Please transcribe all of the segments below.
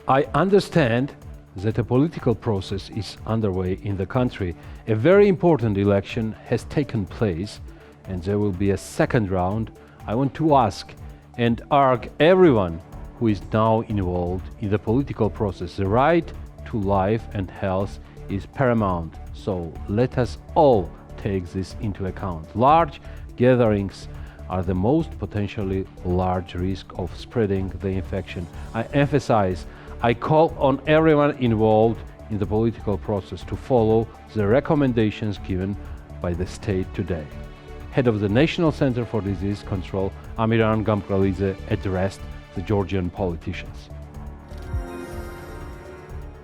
I understand that a political process is underway in the country. A very important election has taken place and there will be a second round. I want to ask and urge everyone who is now involved in the political process. The right to life and health is paramount, so let us all take this into account. Large gatherings are the most potentially large risk of spreading the infection. I emphasize, I call on everyone involved in the political process to follow the recommendations given by the state today. Head of the National Center for Disease Control, Amiran Gamkralidze, addressed the Georgian politicians.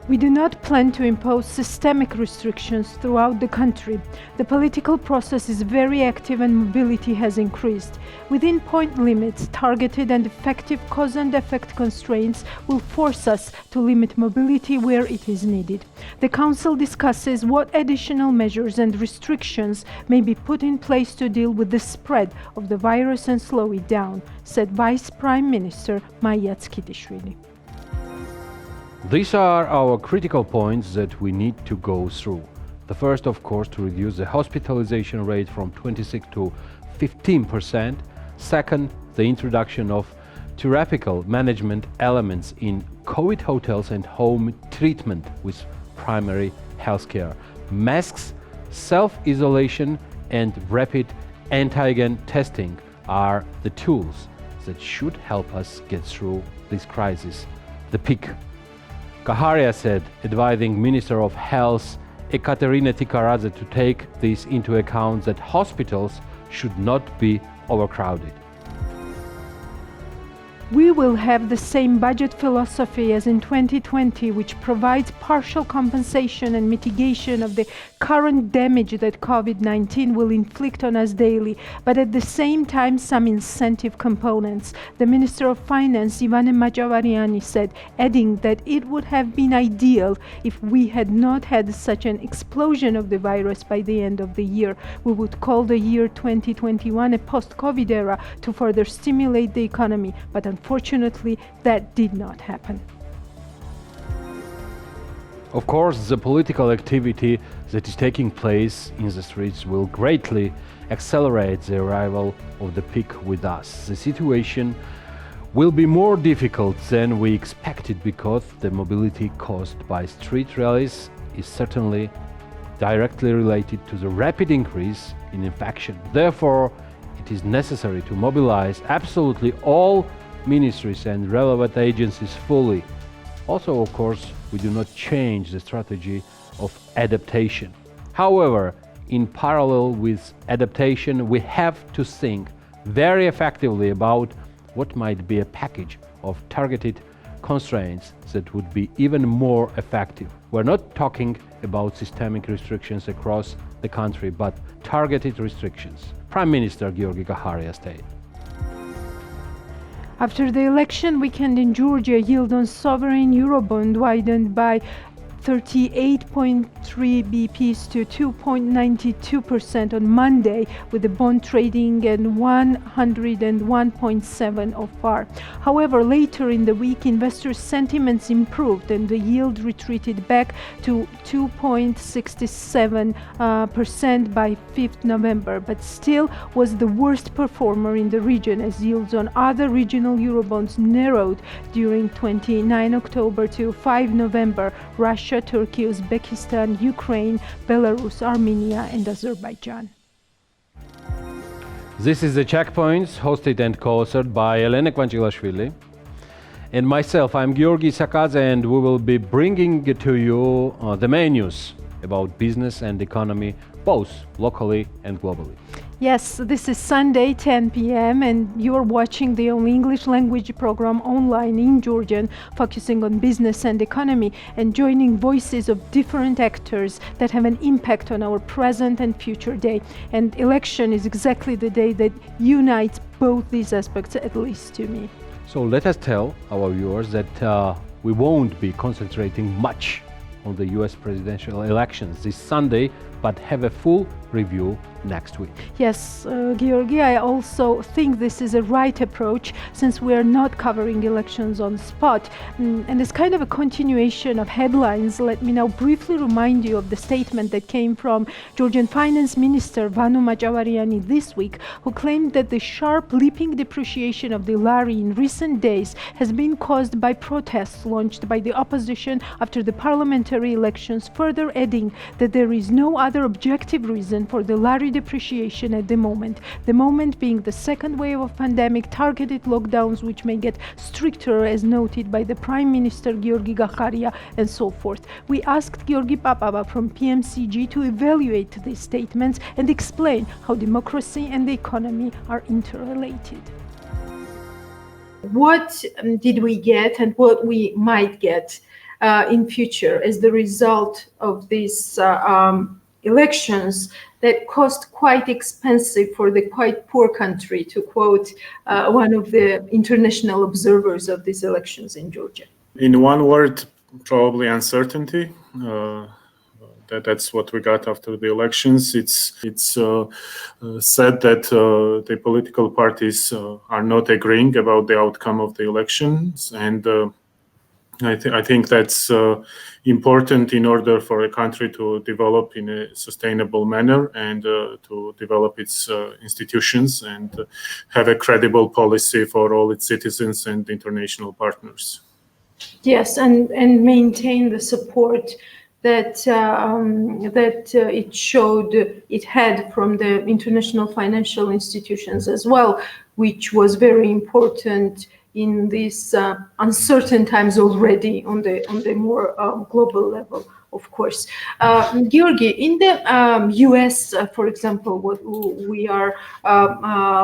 We do not plan to impose systemic restrictions throughout the country. The political process is very active and mobility has increased. Within point limits, targeted and effective cause and effect constraints will force us to limit mobility where it is needed. The Council discusses what additional measures and restrictions may be put in place to deal with the spread of the virus and slow it down, said Vice Prime Minister Maia Tskitishvili. These are our critical points that we need to go through. The first, of course, to reduce the hospitalization rate from 26 to 15%. Second, the introduction of therapeutic management elements in COVID hotels and home treatment with primary healthcare. Masks, self-isolation and rapid antigen testing are the tools that should help us get through this crisis. The peak. Kaharia said, advising Minister of Health Ekaterina Tikaradze to take this into account that hospitals should not be overcrowded. We will have the same budget philosophy as in 2020, which provides partial compensation and mitigation of the current damage that COVID-19 will inflict on us daily, but at the same time some incentive components. The Minister of Finance, Ivane Majavariani, said, adding that it would have been ideal if we had not had such an explosion of the virus by the end of the year. We would call the year 2021 a post-COVID era to further stimulate the economy, but unfortunately, that did not happen. Of course, the political activity that is taking place in the streets will greatly accelerate the arrival of the peak with us. The situation will be more difficult than we expected because the mobility caused by street rallies is certainly directly related to the rapid increase in infection. Therefore, it is necessary to mobilize absolutely all ministries and relevant agencies fully. Also, of course, we do not change the strategy of adaptation. However, in parallel with adaptation, we have to think very effectively about what might be a package of targeted constraints that would be even more effective. We're not talking about systemic restrictions across the country, but targeted restrictions. Prime Minister Georgi Kaharia stated. After the election weekend in Georgia, yield on sovereign Eurobond widened by 38.3 BPs to 2.92% on Monday, with the bond trading at 101.7 of par. However, later in the week, investors' sentiments improved and the yield retreated back to 2.67% by 5th November, but still was the worst performer in the region as yields on other regional Eurobonds narrowed during 29 October to 5 November. Russia, Turkey, Uzbekistan, Ukraine, Belarus, Armenia and Azerbaijan. This is the Checkpoints, hosted and co-authored by Elena Kvanchilashvili and myself. I'm Georgi Sakadze, and we will be bringing to you the main news about business and economy, both locally and globally. Yes, this is Sunday, 10 p.m. and you're watching the only English language program online in Georgian, focusing on business and economy and joining voices of different actors that have an impact on our present and future day. And election is exactly the day that unites both these aspects, at least to me. So let us tell our viewers that we won't be concentrating much on the US presidential elections. This Sunday, but have a full review next week. Yes, Georgi, I also think this is a right approach since we are not covering elections on spot. And as kind of a continuation of headlines, let me now briefly remind you of the statement that came from Georgian Finance Minister Vanu Machavariani this week, who claimed that the sharp leaping depreciation of the lari in recent days has been caused by protests launched by the opposition after the parliamentary elections, further adding that there is no other objective reason for the lari depreciation at the moment being the second wave of pandemic targeted lockdowns, which may get stricter as noted by the Prime Minister Georgi Gakharia and so forth. We asked Georgi Papava from PMCG to evaluate these statements and explain how democracy and the economy are interrelated. What did we get and what we might get in future as the result of these elections that cost quite expensive for the quite poor country, to quote one of the international observers of these elections in Georgia? In one word, probably uncertainty. That's what we got after the elections. It's said that the political parties are not agreeing about the outcome of the elections, and I think that's important in order for a country to develop in a sustainable manner and to develop its institutions and have a credible policy for all its citizens and international partners. Yes, and maintain the support that it showed it had from the international financial institutions as well, which was very important in these uncertain times already on the more global level, of course. Georgi, in the US, for example, what we are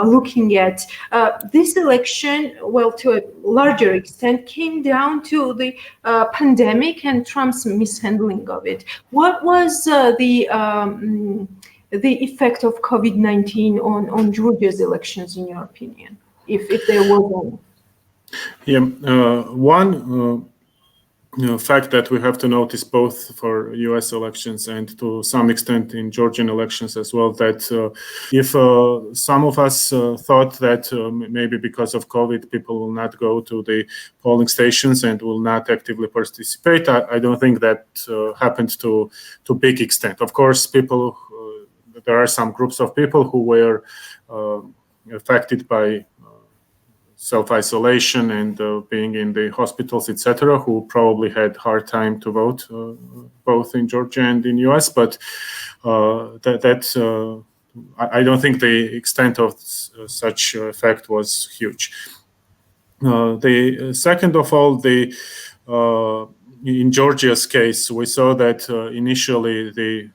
looking at, this election, well, to a larger extent, came down to the pandemic and Trump's mishandling of it. What was the effect of COVID-19 on Georgia's elections, in your opinion, if there was one? Yeah, one fact that we have to notice both for US elections and to some extent in Georgian elections as well, that if some of us thought that maybe because of COVID people will not go to the polling stations and will not actively participate, I don't think that happened to big extent. Of course, there are some groups of people who were affected by self-isolation and being in the hospitals, etc., who probably had hard time to vote, both in Georgia and in US. But I don't think the extent of such effect was huge. The second of all, in Georgia's case, we saw that initially the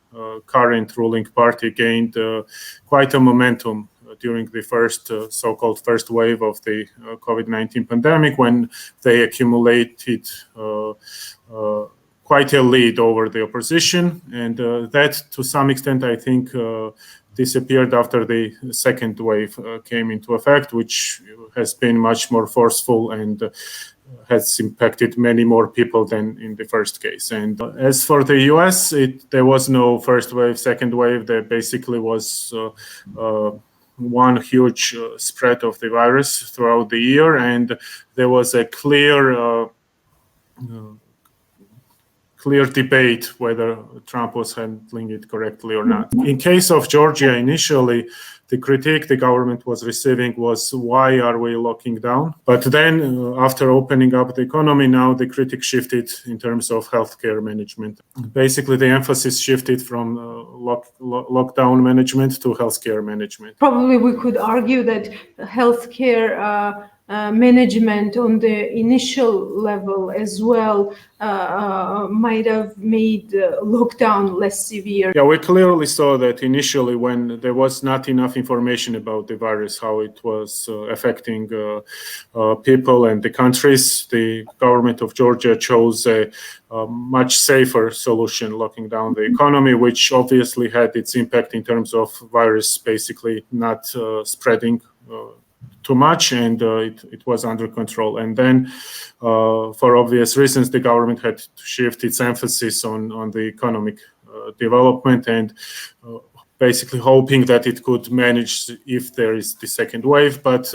current ruling party gained quite a momentum during the so-called first wave of the COVID-19 pandemic, when they accumulated quite a lead over the opposition. And that, to some extent, I think, disappeared after the second wave came into effect, which has been much more forceful and has impacted many more people than in the first case. And as for the US, there was no first wave, second wave. There basically was one huge spread of the virus throughout the year, and there was a clear debate whether Trump was handling it correctly or not. In case of Georgia, initially, the critique the government was receiving was, why are we locking down? But then, after opening up the economy, now the critique shifted in terms of healthcare management. Basically, the emphasis shifted from lockdown management to healthcare management. Probably we could argue that healthcare management on the initial level as well might have made lockdown less severe. Yeah, we clearly saw that initially when there was not enough information about the virus, how it was affecting people and the countries, the government of Georgia chose a much safer solution, locking down the economy, which obviously had its impact in terms of virus basically not spreading too much, and it was under control. And then, for obvious reasons, the government had to shift its emphasis on the economic development and basically hoping that it could manage if there is the second wave. But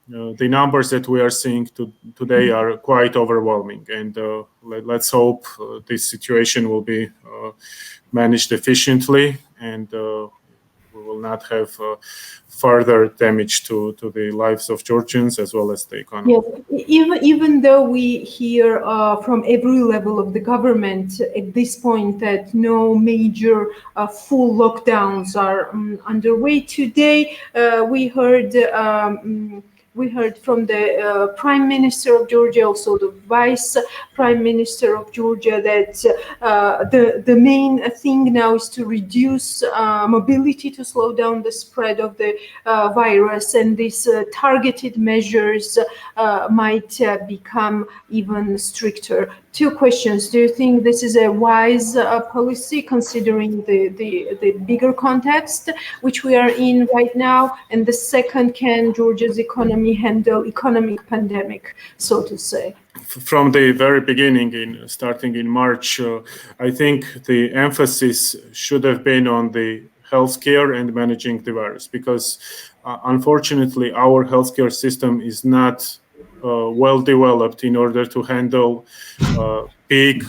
the numbers that we are seeing today are quite overwhelming. And let's hope this situation will be managed efficiently and we will not have further damage to the lives of Georgians as well as the economy. Yes, even though we hear from every level of the government at this point that no major full lockdowns are underway today, we heard from the Prime Minister of Georgia, also the Vice Prime Minister of Georgia, that the main thing now is to reduce mobility, to slow down the spread of the virus, and these targeted measures might become even stricter. Two questions. Do you think this is a wise policy considering the bigger context which we are in right now? And the second, can Georgia's economy handle economic pandemic, so to say? From the very beginning, starting in March, I think the emphasis should have been on the healthcare and managing the virus, because unfortunately our healthcare system is not well developed in order to handle big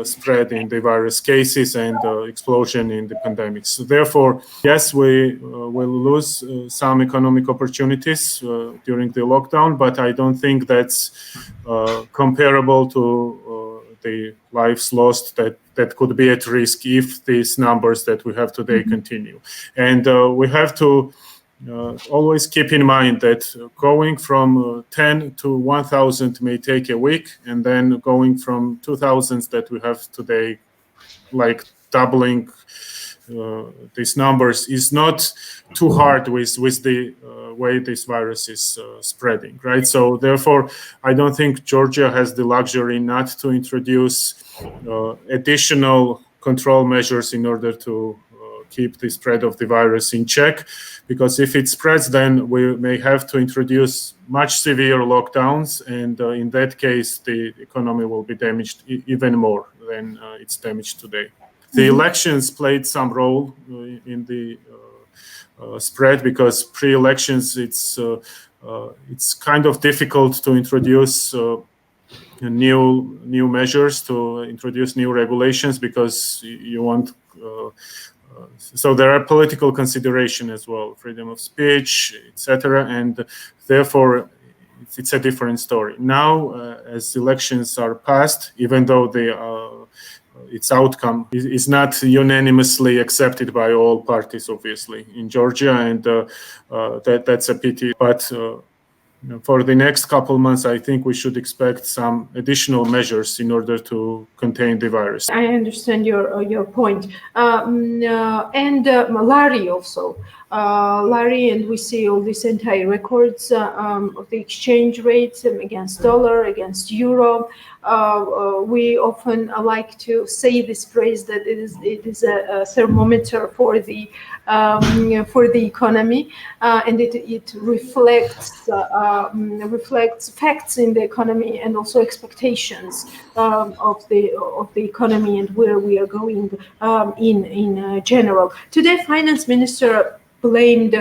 spread in the virus cases and explosion in the pandemic. So therefore, yes, we will lose some economic opportunities during the lockdown, but I don't think that's comparable to the lives lost that could be at risk if these numbers that we have today continue. And we have to always keep in mind that going from 10 to 1,000 may take a week, and then going from 2,000 that we have today, like doubling these numbers, is not too hard with the way this virus is spreading, right? So therefore, I don't think Georgia has the luxury not to introduce additional control measures in order to keep the spread of the virus in check, because if it spreads, then we may have to introduce much severe lockdowns, and in that case, the economy will be damaged even more than it's damaged today. The elections played some role in the spread, because pre-elections, it's kind of difficult to introduce new measures, to introduce new regulations, because you want. So there are political consideration as well, freedom of speech, etc., and therefore it's a different story. Now, as elections are passed, even though its outcome is not unanimously accepted by all parties, obviously, in Georgia, and that's a pity. But for the next couple months, I think we should expect some additional measures in order to contain the virus. I understand your point. And Larry also. Larry, and we see all these entire records of the exchange rates against dollar, against euro. We often like to say this phrase that it is a thermometer for the economy, and it reflects facts in the economy and also expectations of the economy and where we are going in general. Today, Finance Minister blamed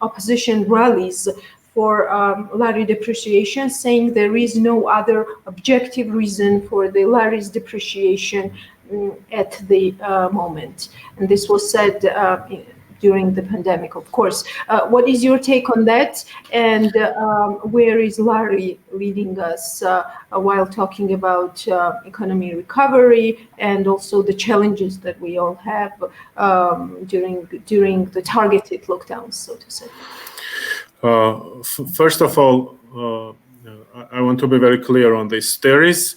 opposition rallies for lari depreciation, saying there is no other objective reason for the lari's depreciation at the moment. And this was said during the pandemic, of course. What is your take on that? And where is lari leading us while talking about economy recovery and also the challenges that we all have during the targeted lockdowns, so to say? First of all, I want to be very clear on this. There is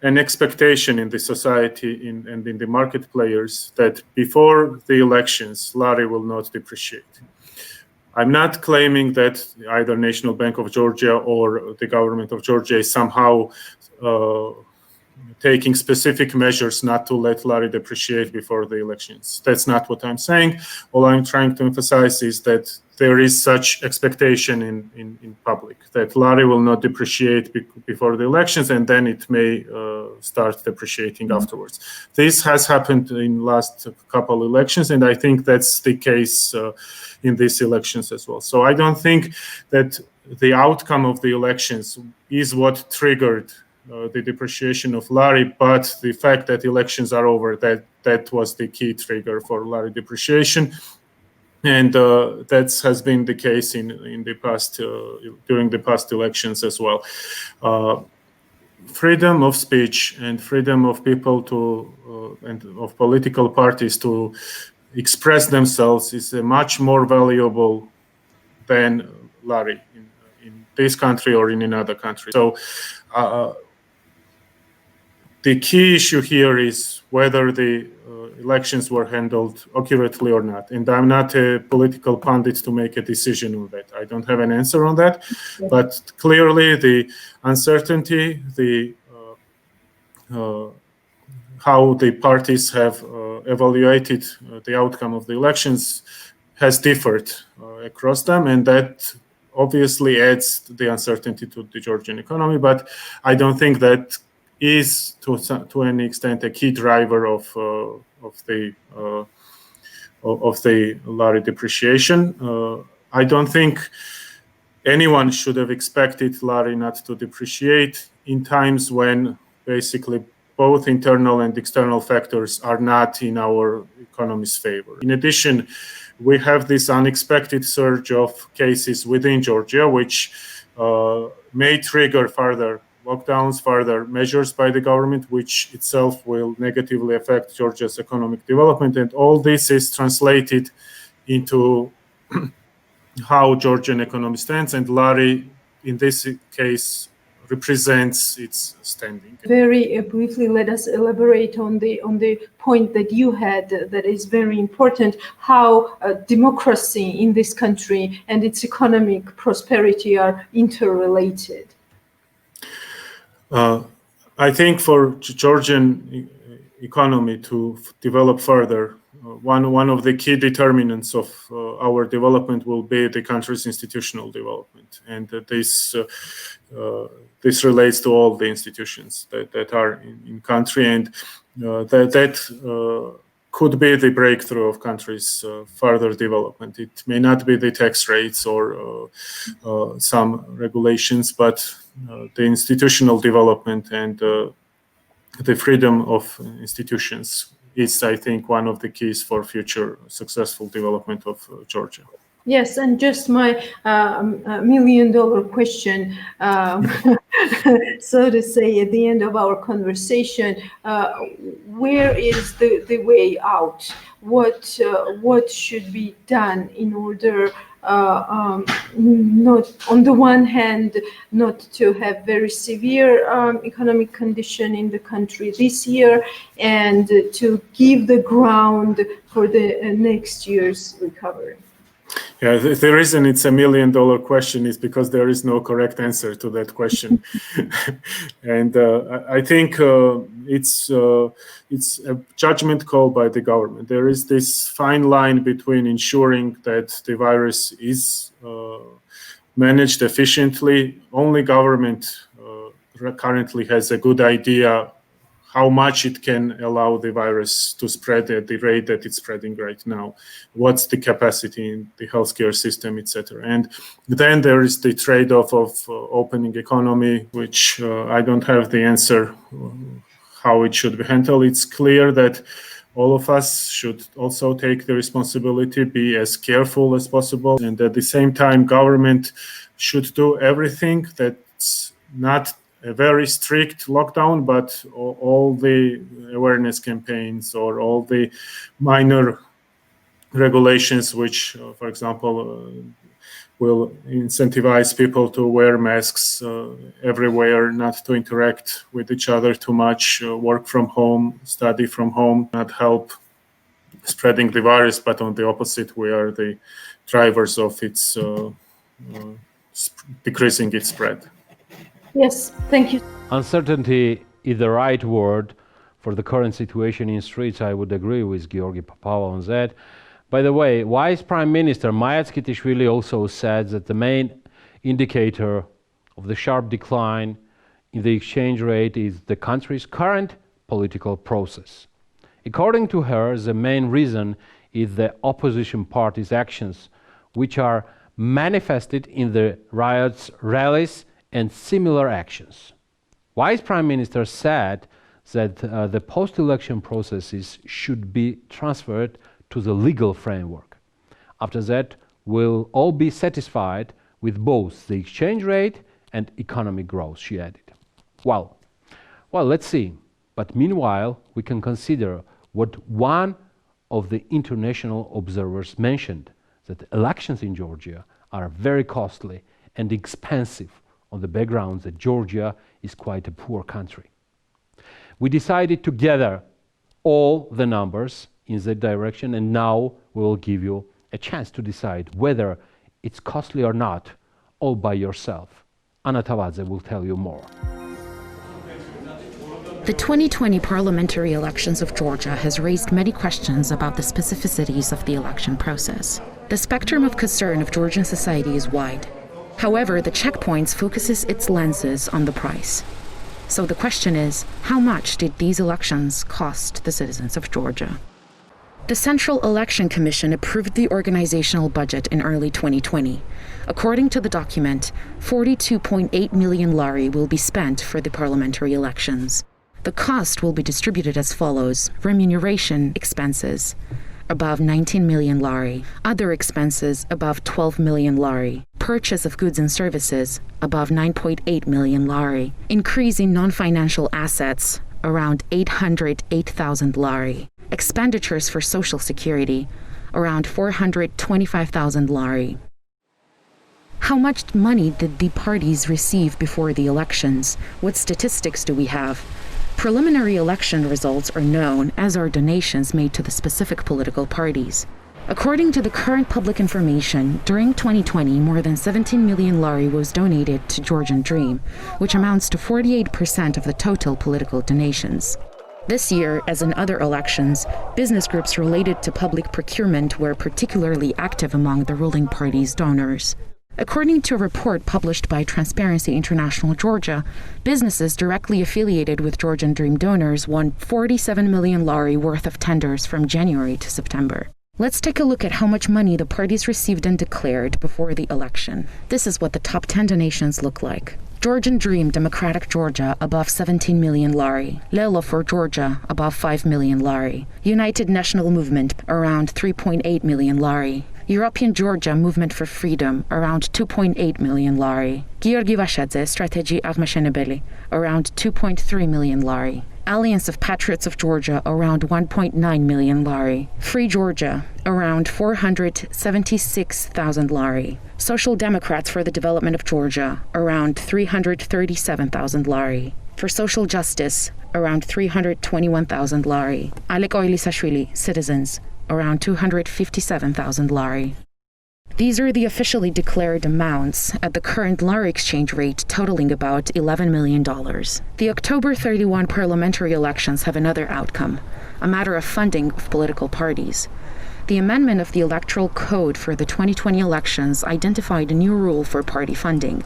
an expectation in the society and in the market players that before the elections, lari will not depreciate. I'm not claiming that either National Bank of Georgia or the government of Georgia is somehow taking specific measures not to let lari depreciate before the elections. That's not what I'm saying. All I'm trying to emphasize is that there is such expectation in public that lari will not depreciate before the elections, and then it may start depreciating afterwards. This has happened in last couple elections, and I think that's the case in these elections as well. So I don't think that the outcome of the elections is what triggered the depreciation of lari, but the fact that elections are over, that was the key trigger for lari depreciation. And that has been the case in the past, during the past elections as well. Freedom of speech and freedom of people to and of political parties to express themselves is much more valuable than lari in this country or in another country. So the key issue here is whether the elections were handled accurately or not. And I'm not a political pundit to make a decision on that. I don't have an answer on that. But clearly the uncertainty, how the parties have evaluated the outcome of the elections has differed across them. And that obviously adds the uncertainty to the Georgian economy. But I don't think that is to any extent a key driver of the lari depreciation. I don't think anyone should have expected lari not to depreciate in times when basically both internal and external factors are not in our economy's favor. In addition, we have this unexpected surge of cases within Georgia, which may trigger further lockdowns, further measures by the government, which itself will negatively affect Georgia's economic development. And all this is translated into how Georgian economy stands, and lari, in this case, represents its standing. Very briefly, let us elaborate on the point that you had that is very important, how democracy in this country and its economic prosperity are interrelated. I think for Georgian economy to develop further, one of the key determinants of our development will be the country's institutional development, and this relates to all the institutions that are in country, and that could be the breakthrough of country's further development. It may not be the tax rates or some regulations, but the institutional development and the freedom of institutions is, I think, one of the keys for future successful development of Georgia. Yes, and just my million-dollar question, so to say, at the end of our conversation, where is the way out? What should be done in order, not on the one hand, not to have very severe economic condition in the country this year, and to give the ground for the next year's recovery? Yeah, the reason it's a million-dollar question is because there is no correct answer to that question. And I think it's a judgment call by the government. There is this fine line between ensuring that the virus is managed efficiently. Only government currently has a good idea how much it can allow the virus to spread at the rate that it's spreading right now. What's the capacity in the healthcare system, etc. And then there is the trade-off of opening economy, which I don't have the answer how it should be handled. It's clear that all of us should also take the responsibility, be as careful as possible, and at the same time, government should do everything that's not a very strict lockdown, but all the awareness campaigns or all the minor regulations, which, for example, will incentivize people to wear masks everywhere, not to interact with each other too much, work from home, study from home, not help spreading the virus, but on the opposite, we are the drivers of its decreasing its spread. Yes, thank you. Uncertainty is the right word for the current situation in streets. I would agree with Georgi Popova on that. By the way, Vice Prime Minister Mayatzkitishvili also said that the main indicator of the sharp decline in the exchange rate is the country's current political process. According to her, the main reason is the opposition party's actions, which are manifested in the riots, rallies, and similar actions. Vice Prime Minister said that the post-election processes should be transferred to the legal framework. After that, we'll all be satisfied with both the exchange rate and economic growth, she added. Well, let's see. But meanwhile, we can consider what one of the international observers mentioned, that elections in Georgia are very costly and expensive on the background that Georgia is quite a poor country. We decided to gather all the numbers in that direction, and now we will give you a chance to decide whether it's costly or not, all by yourself. Anna Tavadze will tell you more. The 2020 parliamentary elections of Georgia has raised many questions about the specificities of the election process. The spectrum of concern of Georgian society is wide. However, the checkpoints focuses its lenses on the price. So the question is, how much did these elections cost the citizens of Georgia? The Central Election Commission approved the organizational budget in early 2020. According to the document, 42.8 million lari will be spent for the parliamentary elections. The cost will be distributed as follows: remuneration expenses, above 19 million lari, other expenses above 12 million lari, purchase of goods and services above 9.8 million lari, increase in non-financial assets around 808,000 lari, expenditures for social security around 425,000 lari. How much money did the parties receive before the elections? What statistics do we have? Preliminary election results are known, as are donations made to the specific political parties. According to the current public information, during 2020, more than 17 million lari was donated to Georgian Dream, which amounts to 48% of the total political donations. This year, as in other elections, business groups related to public procurement were particularly active among the ruling party's donors. According to a report published by Transparency International Georgia, businesses directly affiliated with Georgian Dream donors won 47 million lari worth of tenders from January to September. Let's take a look at how much money the parties received and declared before the election. This is what the top 10 donations look like. Georgian Dream Democratic Georgia above 17 million lari, Lelo for Georgia above 5 million lari, United National Movement around 3.8 million lari, European Georgia Movement for Freedom around 2.8 million lari, Georgi Vashadze Strategy Agmashenebeli around 2.3 million lari, Alliance of Patriots of Georgia around 1.9 million lari, Free Georgia around 476,000 lari, Social Democrats for the Development of Georgia around 337,000 lari, For Social Justice around 321,000 lari, Alek Oilisashvili Citizens around 257,000 lari. These are the officially declared amounts at the current lari exchange rate, totaling about $11 million. The October 31 parliamentary elections have another outcome, a matter of funding of political parties. The amendment of the Electoral Code for the 2020 elections identified a new rule for party funding.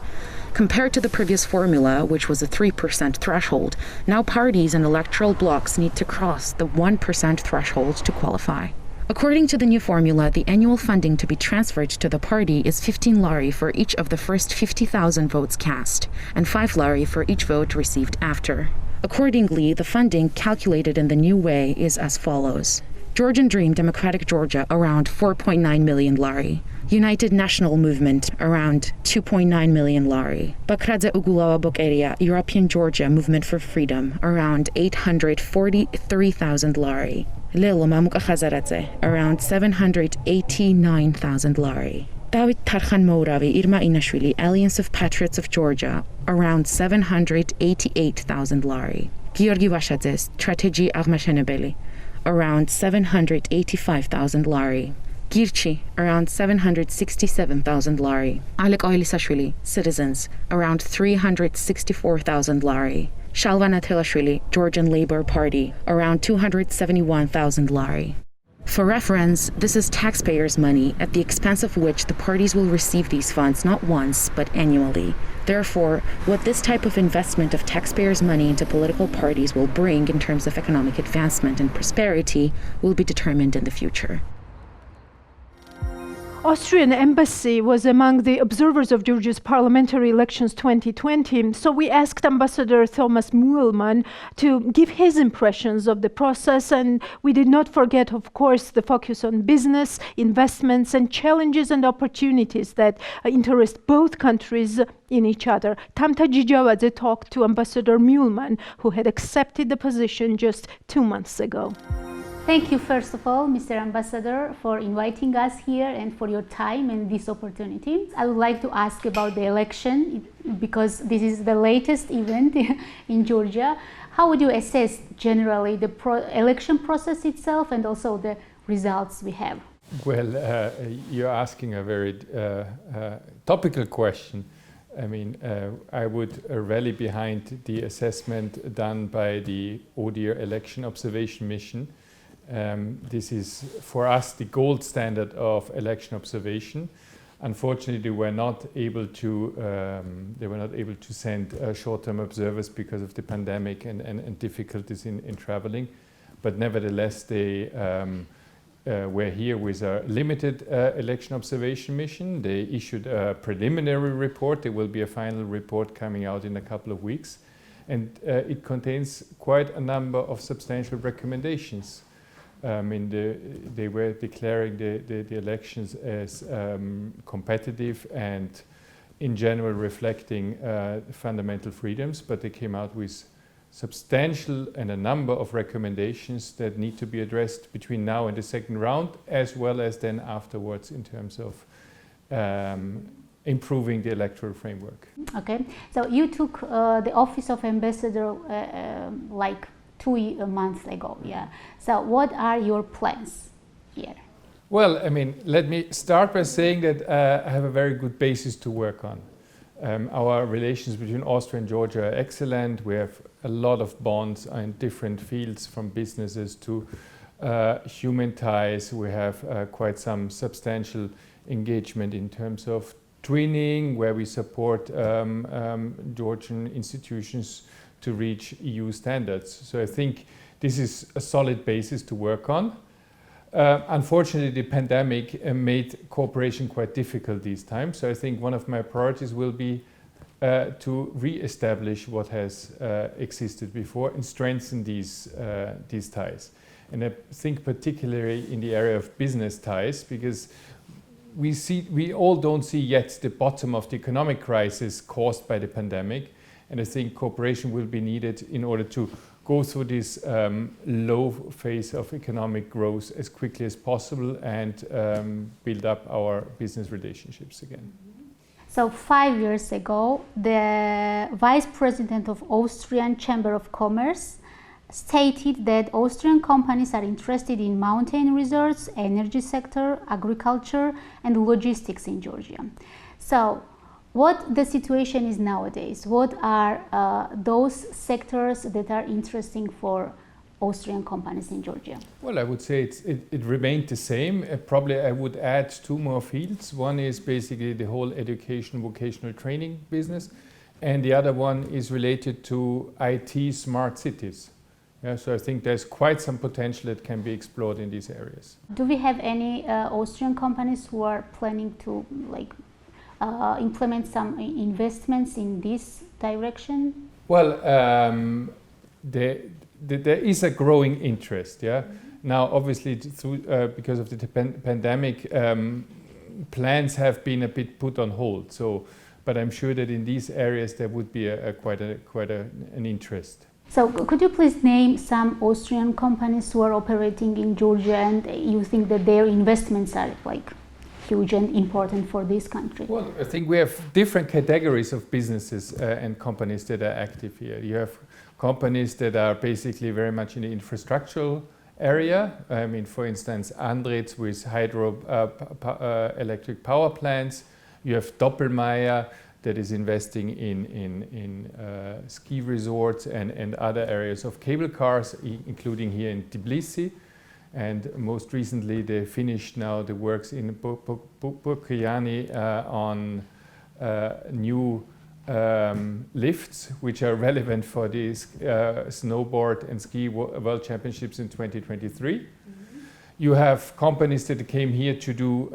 Compared to the previous formula, which was a 3% threshold, now parties and electoral blocs need to cross the 1% threshold to qualify. According to the new formula, the annual funding to be transferred to the party is 15 lari for each of the first 50,000 votes cast, and 5 lari for each vote received after. Accordingly, the funding calculated in the new way is as follows. Georgian Dream Democratic Georgia around 4.9 million lari. United National Movement around 2.9 million lari. Bakradze Ugulawa Bokeria European Georgia Movement for Freedom around 843,000 lari. Lelo Mamuka Khazaradze around 789,000 lari. David Tarkhan Mouravi Irma Inashvili Alliance of Patriots of Georgia around 788,000 lari. Georgi Vashadze Strategy Agmashenebeli around 785,000 lari. Girchi, around 767,000 lari. Alek Oilisashvili, Citizens, around 364,000 lari. Shalva Natelashvili, Georgian Labour Party, around 271,000 lari. For reference, this is taxpayers' money, at the expense of which the parties will receive these funds not once, but annually. Therefore, what this type of investment of taxpayers' money into political parties will bring in terms of economic advancement and prosperity will be determined in the future. Austrian embassy was among the observers of Georgia's parliamentary elections 2020, so we asked Ambassador Thomas Muehlmann to give his impressions of the process, and we did not forget, of course, the focus on business, investments, and challenges and opportunities that interest both countries in each other. Tamta Jijawadze talked to Ambassador Muehlmann, who had accepted the position just 2 months ago. Thank you, first of all, Mr. Ambassador, for inviting us here and for your time and this opportunity. I would like to ask about the election, because this is the latest event in Georgia. How would you assess generally the election process itself and also the results we have? Well, you're asking a very topical question. I mean, I would rally behind the assessment done by the ODIHR election observation mission. This is for us the gold standard of election observation. Unfortunately, they were not able to send short-term observers because of the pandemic and difficulties in traveling. But nevertheless, they were here with a limited election observation mission. They issued a preliminary report. There will be a final report coming out in a couple of weeks, and it contains quite a number of substantial recommendations. They were declaring the elections as competitive and in general reflecting fundamental freedoms, but they came out with substantial and a number of recommendations that need to be addressed between now and the second round, as well as then afterwards in terms of improving the electoral framework. Okay, so you took the office of ambassador like 2 months ago, yeah. So what are your plans here? Well, I mean, let me start by saying that I have a very good basis to work on. Our relations between Austria and Georgia are excellent. We have a lot of bonds in different fields, from businesses to human ties. We have quite some substantial engagement in terms of twinning, where we support Georgian institutions to reach EU standards. So I think this is a solid basis to work on. Unfortunately, the pandemic made cooperation quite difficult these times. So I think one of my priorities will be to re-establish what has existed before and strengthen these ties. And I think particularly in the area of business ties, because we all don't see yet the bottom of the economic crisis caused by the pandemic. And I think cooperation will be needed in order to go through this low phase of economic growth as quickly as possible and build up our business relationships again. So 5 years ago, the Vice President of Austrian Chamber of Commerce stated that Austrian companies are interested in mountain resorts, energy sector, agriculture, and logistics in Georgia. So what the situation is nowadays? What are those sectors that are interesting for Austrian companies in Georgia? Well, I would say it remained the same. Probably I would add 2 more fields. One is basically the whole education, vocational training business, and the other one is related to IT smart cities. Yeah, so I think there's quite some potential that can be explored in these areas. Do we have any Austrian companies who are planning to implement some investments in this direction? Well, there is a growing interest. Yeah. Now, obviously, because of the pandemic, plans have been a bit put on hold. So, but I'm sure that in these areas there would be quite an interest. So, could you please name some Austrian companies who are operating in Georgia, and you think that their investments are like huge and important for this country? Well, I think we have different categories of businesses and companies that are active here. You have companies that are basically very much in the infrastructural area. I mean, for instance, Andritz with hydro electric power plants. You have Doppelmayr that is investing in ski resorts and other areas of cable cars, including here in Tbilisi. And most recently, they finished now the works in Burkayani on new lifts, which are relevant for the snowboard and ski world championships in 2023. You have companies that came here to do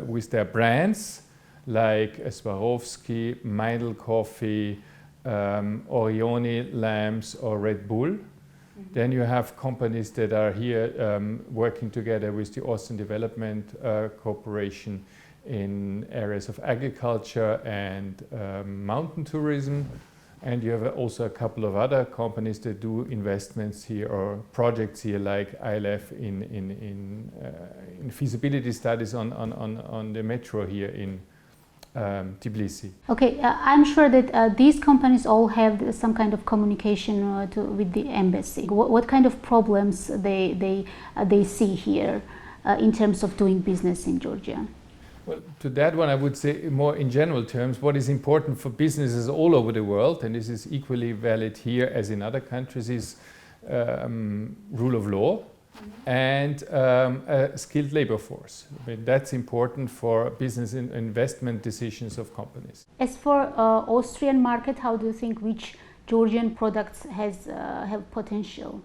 with their brands, like Swarovski, Meindl Coffee, Orioni lamps, or Red Bull. Then you have companies that are here working together with the Austrian Development Corporation in areas of agriculture and mountain tourism. And you have also a couple of other companies that do investments here or projects here, like ILF in feasibility studies on the metro here in Tbilisi. Okay, I'm sure that these companies all have some kind of communication with the embassy. What kind of problems they see here in terms of doing business in Georgia? Well, to that one, I would say more in general terms, what is important for businesses all over the world, and this is equally valid here as in other countries, is rule of law and a skilled labor force. I mean, that's important for business and investment decisions of companies. As for Austrian market, how do you think which Georgian products have potential?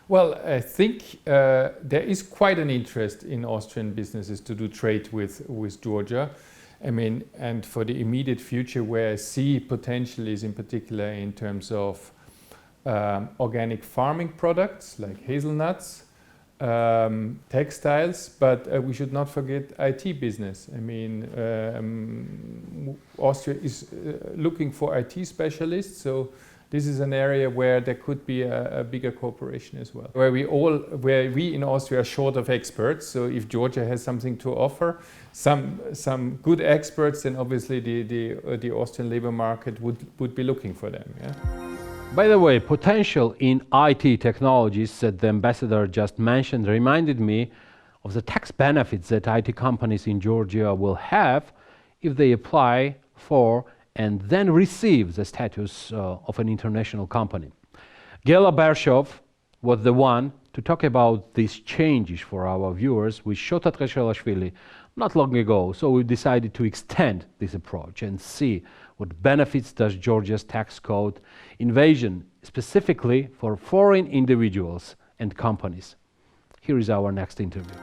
Well, I think there is quite an interest in Austrian businesses to do trade with Georgia. I mean, and for the immediate future, where I see potential is in particular in terms of organic farming products like hazelnuts, textiles, but we should not forget IT business. I mean, Austria is looking for IT specialists, so this is an area where there could be a bigger cooperation as well. Where we in Austria are short of experts, so if Georgia has something to offer, some good experts, then obviously the Austrian labor market would be looking for them. Yeah? By the way, potential in IT technologies that the ambassador just mentioned reminded me of the tax benefits that IT companies in Georgia will have if they apply for and then receive the status of an international company. Gela Bershov was the one to talk about these changes for our viewers with Shota Treshelashvili not long ago, so we decided to extend this approach and see what benefits does Georgia's tax code envision specifically for foreign individuals and companies. Here is our next interview.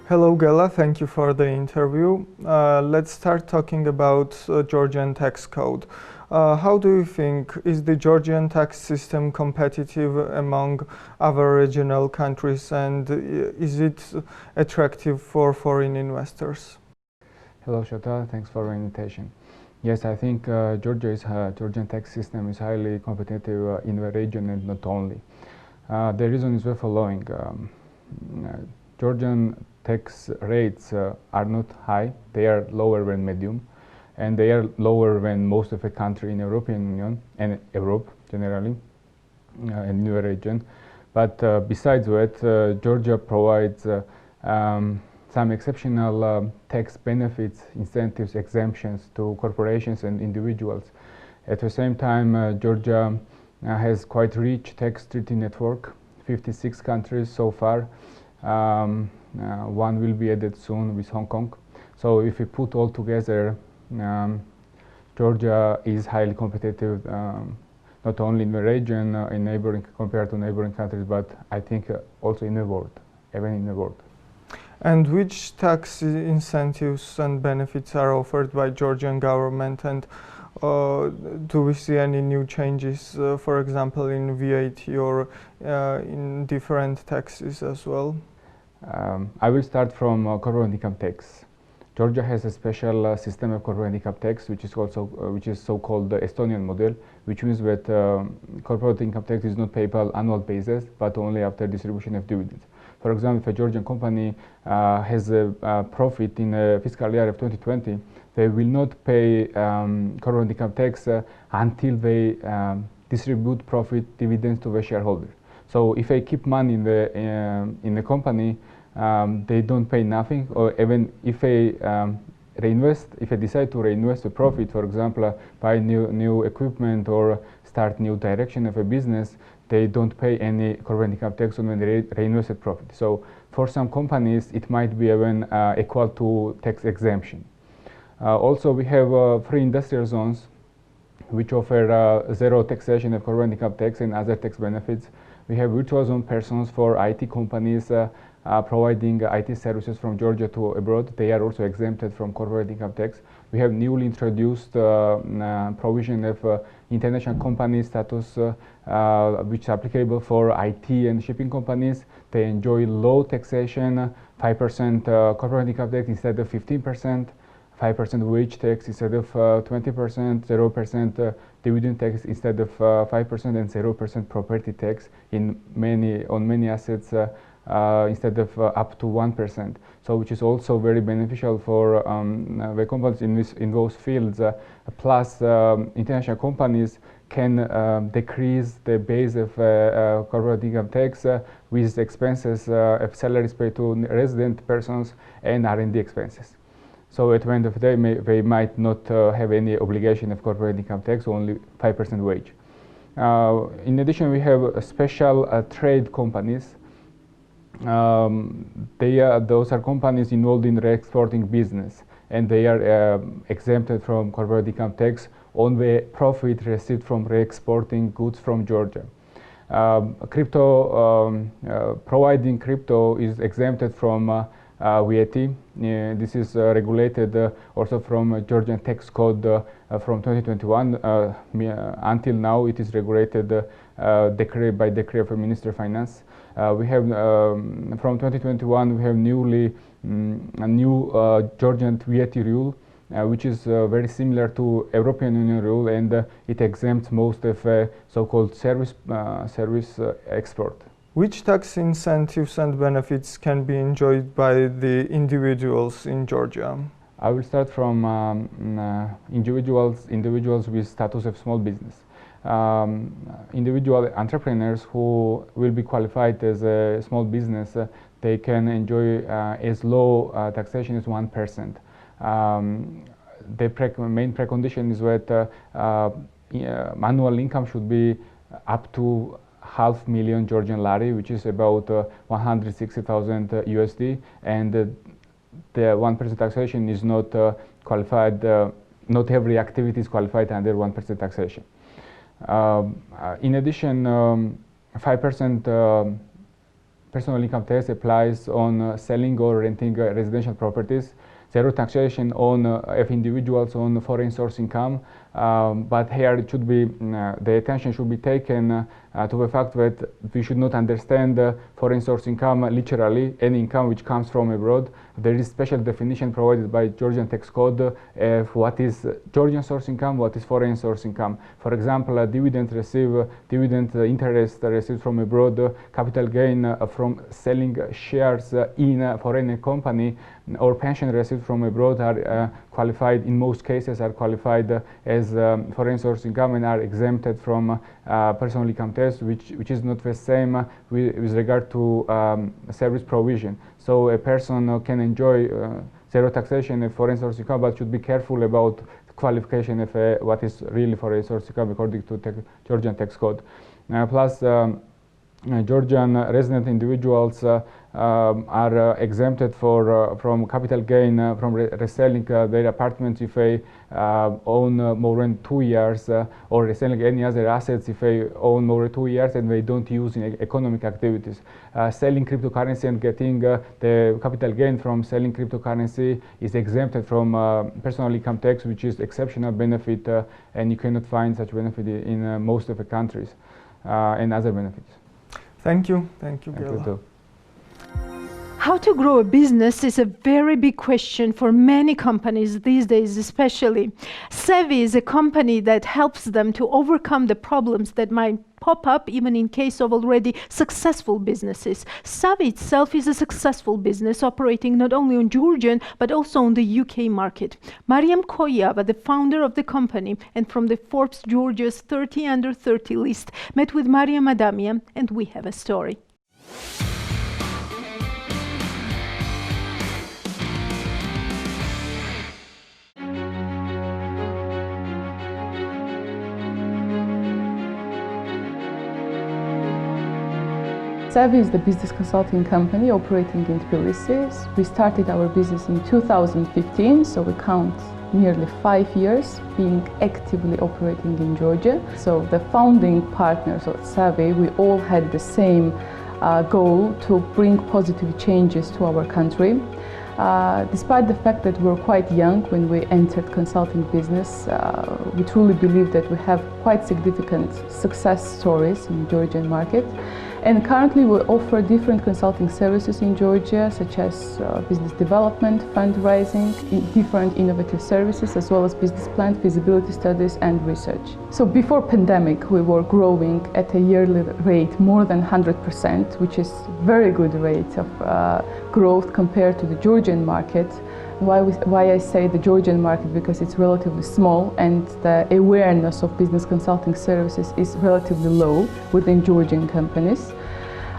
Hello Gela, thank you for the interview. Let's start talking about Georgian tax code. How do you think is the Georgian tax system competitive among other regional countries, and is it attractive for foreign investors? Hello Shota, thanks for the invitation. Yes, I think Georgian tax system is highly competitive in the region and not only. The reason is the following. Georgian tax rates are not high, they are lower than medium, and they are lower than most of the country in European Union and Europe generally, and in the region. But besides that, Georgia provides some exceptional tax benefits, incentives, exemptions to corporations and individuals. At the same time, Georgia has quite rich tax treaty network, 56 countries so far. One will be added soon with Hong Kong. So if we put all together, Georgia is highly competitive, not only in the region, compared to neighboring countries, but I think also in the world, even in the world. And which tax incentives and benefits are offered by Georgian government, and do we see any new changes, for example, in VAT or in different taxes as well? I will start from corporate income tax. Georgia has a special system of corporate income tax, which is so-called the Estonian model, which means that corporate income tax is not payable annual basis, but only after distribution of dividends. For example, if a Georgian company has a profit in a fiscal year of 2020, they will not pay corporate income tax until they distribute profit dividends to the shareholder. So if I keep money in the company, they don't pay nothing, or even if they reinvest, if they decide to reinvest the profit, for example, buy new equipment or start new direction of a business, they don't pay any corporate income tax on when they reinvested profit. So for some companies, it might be even equal to tax exemption. Also, we have 3 industrial zones which offer zero taxation of corporate income tax and other tax benefits. We have virtual zone persons for IT companies providing IT services from Georgia to abroad. They are also exempted from corporate income tax. We have newly introduced provision of international company status, which is applicable for IT and shipping companies. They enjoy low taxation, 5% corporate income tax instead of 15%. 5% wage tax instead of 20%, 0% dividend tax instead of 5%, and 0% property tax on many assets instead of up to 1%. So, which is also very beneficial for the companies in those fields. Plus, international companies can decrease the base of corporate income tax with expenses of salaries paid to resident persons and R&D expenses. So at the end of the day, they might not have any obligation of corporate income tax, only 5% wage. In addition, we have special trade companies. Those are companies involved in re-exporting business, and they are exempted from corporate income tax on the profit received from re-exporting goods from Georgia. Providing crypto is exempted from VAT. This is regulated also from Georgian tax code from 2021. Until now, it is regulated by decree of a Minister of Finance. We have from 2021 we have a new Georgian VAT rule, which is very similar to European Union rule, and it exempts most of so-called service export. Which tax incentives and benefits can be enjoyed by the individuals in Georgia? I will start from individuals with status of small business. Individual entrepreneurs who will be qualified as a small business, they can enjoy as low taxation as 1%. The main precondition is that annual income should be up to $500,000 Georgian lari, which is about 160,000 USD, and the 1% taxation is not qualified. Not every activity is qualified under 1% taxation. In addition, 5% personal income tax applies on selling or renting residential properties. Zero taxation on of individuals on foreign source income, but here it should be the attention should be taken to the fact that we should not understand foreign source income literally, any income which comes from abroad. There is special definition provided by Georgian tax code of what is Georgian source income, what is foreign source income. For example, dividend interest received from abroad, capital gain from selling shares in a foreign company, or pension received from abroad are qualified, in most cases are qualified as foreign source income and are exempted from personal income tax, which is not the same with regard to service provision. So a person can enjoy zero taxation of foreign source income, but should be careful about qualification of what is really foreign source income according to Georgian tax code. Plus, Georgian resident individuals are exempted from capital gain from reselling their apartments if they own more than 2 years, or reselling any other assets if they own more than 2 years and they don't use in economic activities. Selling cryptocurrency and getting the capital gain from selling cryptocurrency is exempted from personal income tax, which is exceptional benefit, and you cannot find such benefit in most of the countries, and other benefits. Thank you. Thank you, Thank Gela. you too. How to grow a business is a very big question for many companies these days, especially. Savvy is a company that helps them to overcome the problems that might pop up even in case of already successful businesses. Savvy itself is a successful business operating not only on Georgian but also on the UK market. Mariam Koyava, the founder of the company and from the Forbes Georgia's 30 under 30 list, met with Mariam Adamian, and we have a story. Savvy is the business consulting company operating in Tbilisi. We started our business in 2015, so we count nearly 5 years being actively operating in Georgia. So the founding partners of Savvy, we all had the same goal to bring positive changes to our country. Despite the fact that we were quite young when we entered consulting business, we truly believe that we have quite significant success stories in the Georgian market. And currently we offer different consulting services in Georgia, such as business development, fundraising, different innovative services, as well as business plan, feasibility studies, and research. So before pandemic, we were growing at a yearly rate more than 100%, which is very good rate of growth compared to the Georgian market. Why I say the Georgian market? Because it's relatively small and the awareness of business consulting services is relatively low within Georgian companies.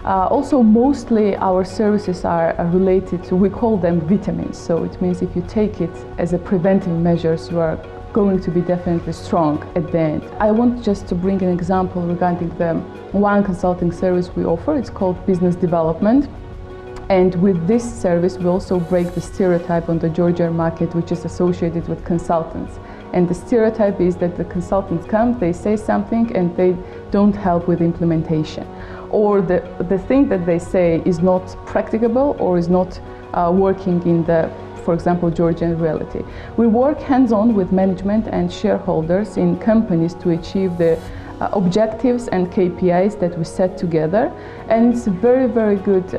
Also, mostly our services are related to, we call them vitamins. So it means if you take it as a preventive measures, you are going to be definitely strong at the end. I want just to bring an example regarding the one consulting service we offer. It's called business development. And with this service, we also break the stereotype on the Georgian market, which is associated with consultants. And the stereotype is that the consultants come, they say something, and they don't help with implementation. Or the thing that they say is not practicable or is not working in the, for example, Georgian reality. We work hands-on with management and shareholders in companies to achieve the objectives and KPIs that we set together, and it's a very, very good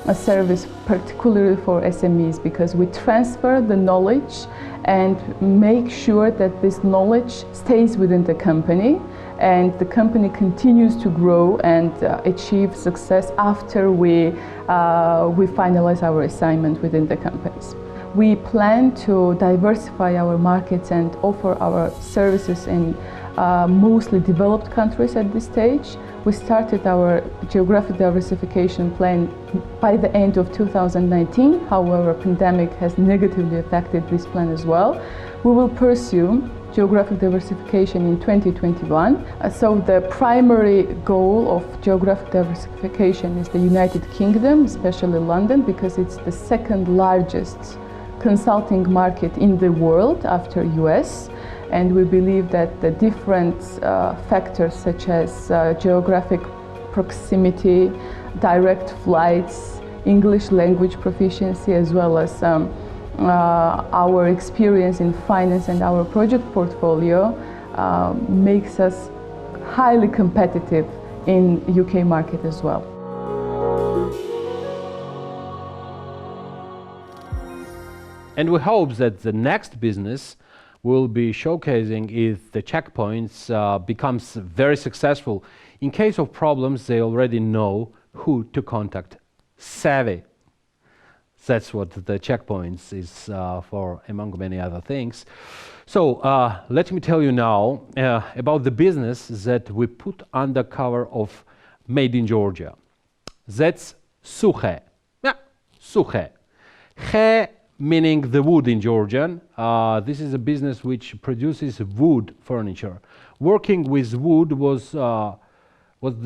a service, particularly for SMEs, because we transfer the knowledge and make sure that this knowledge stays within the company and the company continues to grow and achieve success after we finalize our assignment within the companies. We plan to diversify our markets and offer our services in mostly developed countries at this stage. We started our geographic diversification plan by the end of 2019. However, pandemic has negatively affected this plan as well. We will pursue geographic diversification in 2021. So the primary goal of geographic diversification is the United Kingdom, especially London, because it's the second largest consulting market in the world after US. And we believe that the different factors such as geographic proximity, direct flights, English language proficiency, as well as our experience in finance and our project portfolio makes us highly competitive in UK market as well. And we hope that the next business will be showcasing if the checkpoints becomes very successful. In case of problems, they already know who to contact. Savvy. That's what the checkpoints is for, among many other things. So let me tell you now about the business that we put under cover of Made in Georgia. That's Suche. Yeah, Suche. He meaning the wood in Georgian. This is a business which produces wood furniture. Working with wood was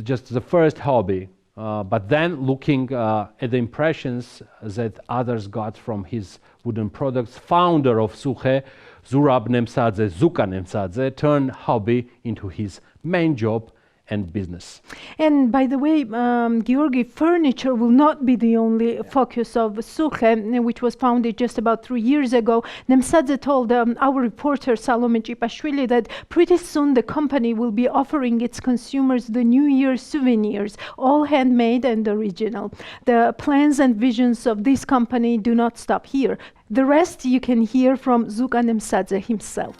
just the first hobby, but then looking at the impressions that others got from his wooden products, founder of Suche, Zurab Nemsadze, Zuka Nemsadze, turned hobby into his main job and business. And by the way, Georgi, furniture will not be the only focus of Suche, which was founded just about 3 years ago. Nemsadze told our reporter Salome Chipashvili that pretty soon the company will be offering its consumers the New Year souvenirs, all handmade and original. The plans and visions of this company do not stop here. The rest you can hear from Zuka Nemsadze himself.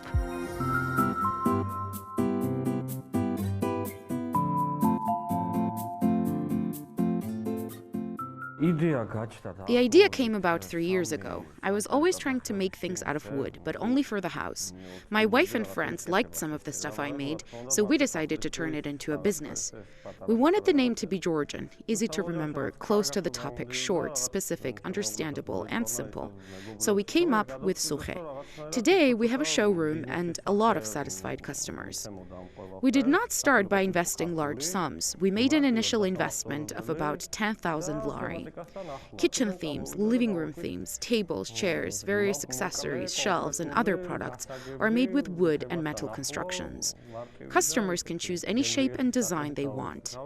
The idea came about 3 years ago. I was always trying to make things out of wood, but only for the house. My wife and friends liked some of the stuff I made, so we decided to turn it into a business. We wanted the name to be Georgian, easy to remember, close to the topic, short, specific, understandable, and simple. So we came up with Suche. Today, we have a showroom and a lot of satisfied customers. We did not start by investing large sums. We made an initial investment of about 10,000 lari. Kitchen themes, living room themes, tables, chairs, various accessories, shelves, and other products are made with wood and metal constructions. Customers can choose any shape and design they want.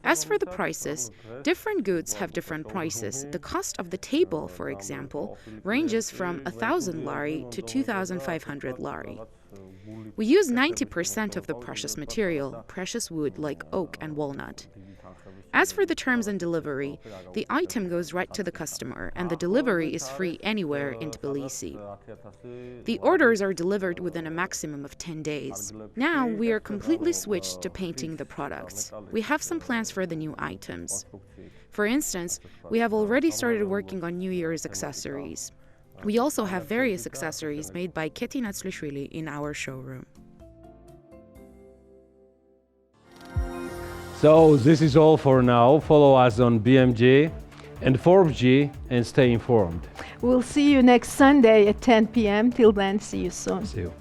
As for the prices, different goods have different prices. The cost of the table, for example, ranges from 1,000 lari to 2,500 lari. We use 90% of the precious material, precious wood like oak and walnut. As for the terms and delivery, the item goes right to the customer and the delivery is free anywhere in Tbilisi. The orders are delivered within a maximum of 10 days. Now we are completely switched to painting the products. We have some plans for the new items. For instance, we have already started working on New Year's accessories. We also have various accessories made by Keti Natslishvili in our showroom. So this is all for now. Follow us on BMG and Forbes and stay informed. We'll see you next Sunday at 10 p.m. Till then, see you soon. See you.